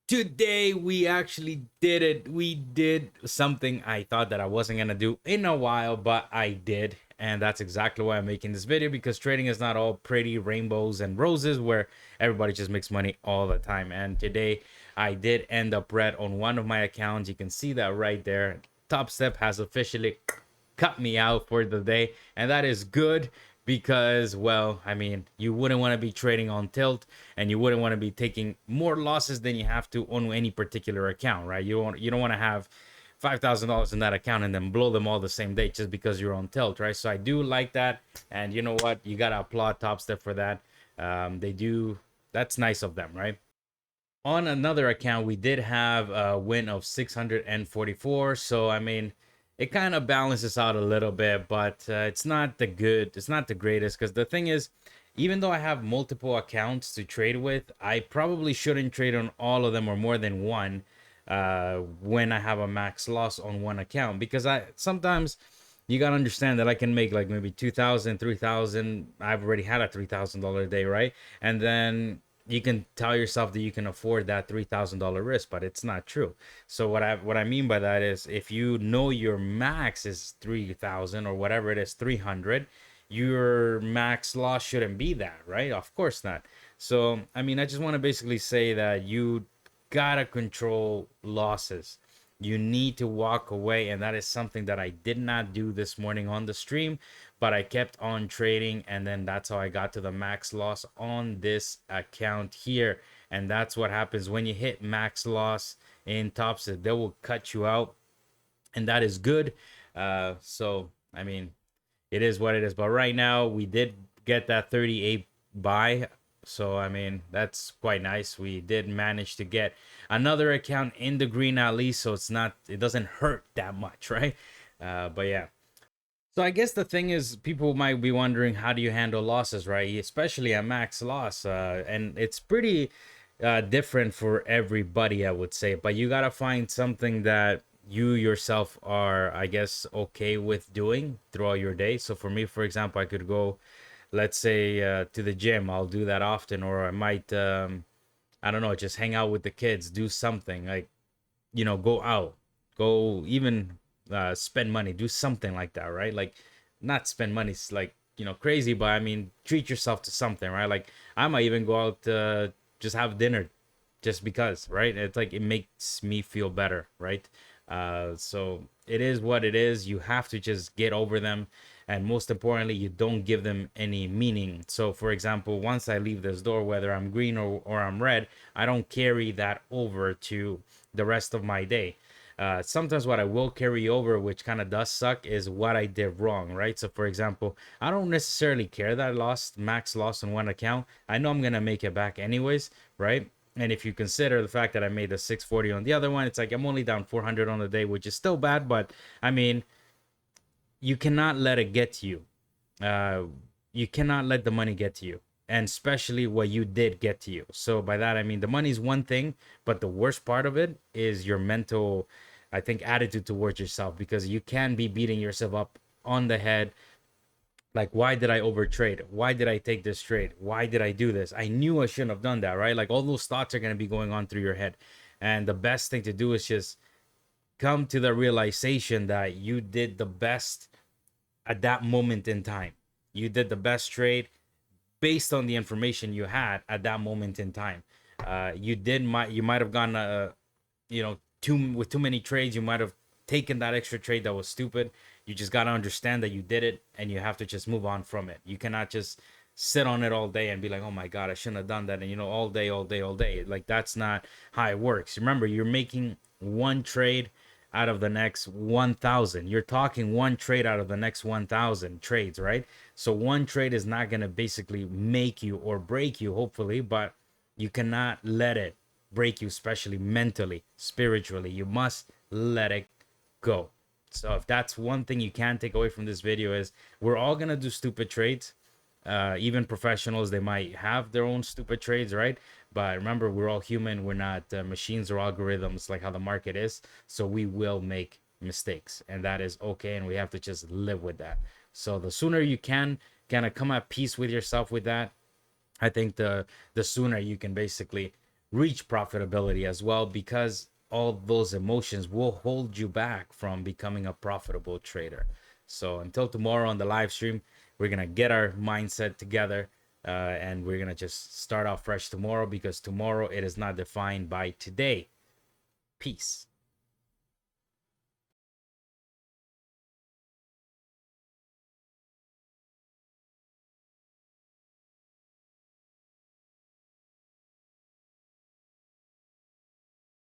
Today we actually did it. We did something I thought that I wasn't gonna do in a while, but I did. And that's exactly why I'm making this video, because trading is not all pretty rainbows and roses where everybody just makes money all the time. And today I did end up red on one of my accounts. You can see that right there. Topstep has officially cut me out for the day, and that is good because, well, I mean, you wouldn't want to be trading on tilt, and you wouldn't want to be taking more losses than you have to on any particular account, right? You don't want to have $5,000 in that account and then blow them all the same day just because you're on tilt, right? So I do like that, and you know what? You gotta applaud Topstep for that. They do. That's nice of them, right? On another account, we did have a win of 644. So I mean, it kind of balances out a little bit, but it's not the greatest, because the thing is, even though I have multiple accounts to trade with, I probably shouldn't trade on all of them or more than one when I have a max loss on one account, because I sometimes you gotta understand that I can make like maybe 2,000, 3,000. I've already had a $3,000 day, right? And then you can tell yourself that you can afford that $3,000 risk, but it's not true. So what I mean by that is, if you know your max is 3,000 or whatever it is, 300, your max loss shouldn't be that, right? Of course not. So I mean, I just want to basically say that you gotta control losses. You need to walk away, and that is something that I did not do this morning on the stream, but I kept on trading, and then that's how I got to the max loss on this account here. And that's what happens when you hit max loss in Topstep. They will cut you out, and that is good. So I mean, it is what it is. But right now we did get that 38 buy, so I mean, that's quite nice. We did manage to get another account in the green at least, so it doesn't hurt that much, right? But yeah. So I guess the thing is, people might be wondering, how do you handle losses, right? Especially a max loss, and it's pretty different for everybody, I would say. But you gotta find something that you yourself are, I guess, okay with doing throughout your day. So for me, for example, I could go, let's say, to the gym. I'll do that often, or I might, I don't know, just hang out with the kids, do something like, go out, go even spend money, do something like that, right? Like, not spend money like, crazy, but I mean, treat yourself to something, right? Like, I might even go out to just have dinner just because, right? It's like, it makes me feel better, right? So it is what it is. You have to just get over them, and most importantly, you don't give them any meaning. So for example, once I leave this door, whether I'm green or I'm red, I don't carry that over to the rest of my day. Sometimes what I will carry over, which kind of does suck, is what I did wrong, right? So for example, I don't necessarily care that I lost max loss on one account. I know I'm gonna make it back anyways, right? And if you consider the fact that I made the 640 on the other one, it's like I'm only down 400 on the day, which is still bad. But I mean, you cannot let it get to you. Uh, you cannot let the money get to you, and especially what you did get to you. So by that I mean, the money is one thing, but the worst part of it is your mental, I think, attitude towards yourself, because you can be beating yourself up on the head, like, why did I overtrade? Why did I take this trade? Why did I do this? I knew I shouldn't have done that, right? Like, all those thoughts are going to be going on through your head. And the best thing to do is just come to the realization that you did the best at that moment in time. You did the best trade based on the information you had at that moment in time. You might have gone too many trades. You might have taken that extra trade that was stupid. You just got to understand that you did it, and you have to just move on from it. You cannot just sit on it all day and be like, oh my god, I shouldn't have done that, and all day, all day, all day. Like, that's not how it works. Remember, you're making one trade out of the next 1,000. You're talking one trade out of the next 1,000 trades, right? So one trade is not going to basically make you or break you, hopefully, but you cannot let it break you, especially mentally, spiritually. You must let it go. So if that's one thing you can take away from this video, is we're all going to do stupid trades. Even professionals, they might have their own stupid trades, right? But remember, we're all human. We're not machines or algorithms like how the market is. So we will make mistakes, and that is okay, and we have to just live with that. So the sooner you can kind of come at peace with yourself with that, I think the sooner you can basically reach profitability as well, because all those emotions will hold you back from becoming a profitable trader. So until tomorrow on the live stream, we're gonna get our mindset together, and we're gonna just start off fresh tomorrow, because tomorrow it is not defined by today. Peace.